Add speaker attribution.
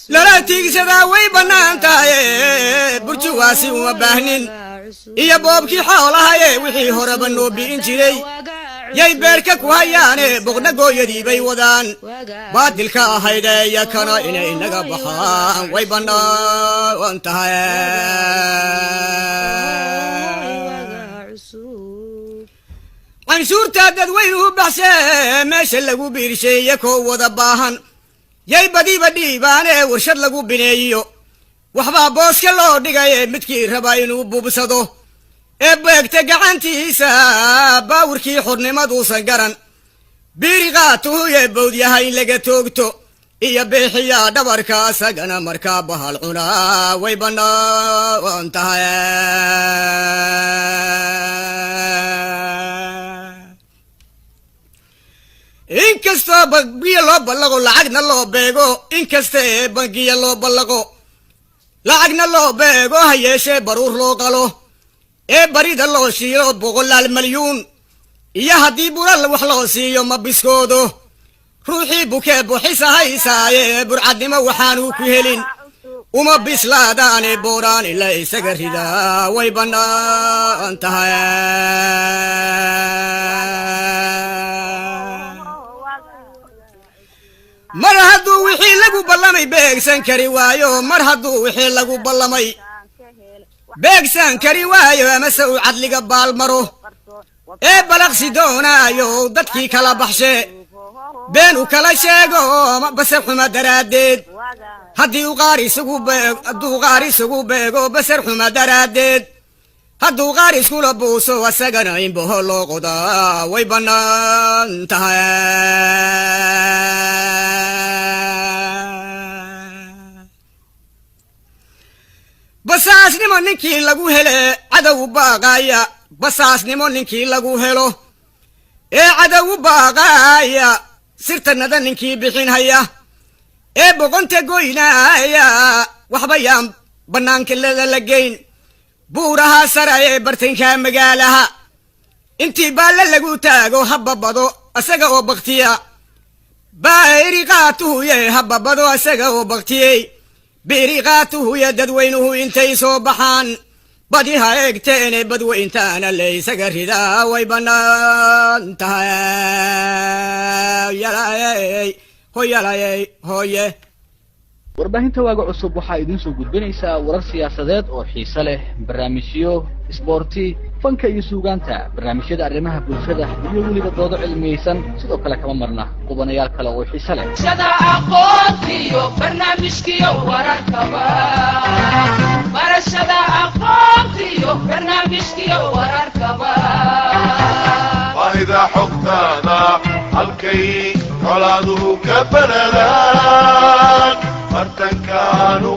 Speaker 1: لا تيجسدا ويبنان تاي برجواسي وباهنين يا بوبكي حولها وحي هرب النوبي انجري ياي بيركك وهياني بغنا قويدي بي ودان بادلك هيدا يا كنا إني إنك بخان ويبنا وانتهى عنشور تادد وينو بحسي ماشي لغو بيرشي يكو وضباهن ياي بدي باني ورشد لغو بنييو وحبا بوسك اللو ديغاي متكي رباينو بوبسدو ebeegta gacantiisa baawrkii xornimaduusan garan biiriqaatuhu ee bowdyaha in laga toogto iyo beexiyaa dhabarka asagana markaa bahal cunaa way bannaan tahay inkastoo bangiya loo ballaqo lacagna loo beego inkasta ee bangiya loo ballaqo lacagna loo beego ha yeeshee baruur loo qalo بريد الله شيء بقول المليون يا هدي برا وح الله شيء ما بيسكوده روحي بكى بحس هاي ساي برعد ما وحانو كهلين وما بيسلا داني بوران إلا يسجر هدا ويبنا انتهى مرهدو وحي لقو بلامي بيك سنكري وايو مرهدو وحي لقو بلامي beegsan kari waayo amase uu cadliga baalmaro ee balaqsi doonaayo dadkii kala baxshe been u kala sheego basar xuma daraadeed haddii uu qaar isugu beego basar xuma daraadeed hadduu qaar iskula buuso asagana in boho loo qodaa way bannaan tahay basaas nimo ninkii lagu hele cadow baaqaya basaas nimo ninkii lagu helo ee cadow baaqaya sirtanada ninkii bixinaya ee boqonta goynaya waxba yaan banaanka la geyn buuraha sare ee bartanka magaalaha intii baalla lagu taago hababado asaga oo baqtiya baariqaatuhu yee hababado asaga oo baqtiyay بيريغاته يا ددوينه انتي صوبحان بديها اكتين بدوينتانا ليس قردا ويبنان تهي يلاي هو يلاي هوي
Speaker 2: warbaahinta waaga cusub waxa idin soo gudbinaysaa warar siyaasadeed oo xiiso leh barnaamijyo isboorti fanka iyo suugaanta barnaamijyada arrimaha bulshada iyo weliba doodo cilmiyeysan sidoo kale kama marna qubanayaal kale oo xiiso leh
Speaker 3: shada aqoontiyo barnaamijkiyo wararkaba barashada aqoontiyo barnaamijkiyo wararkaba
Speaker 4: واذا حقتنا halkay colaadu ka banadaan martan kaanu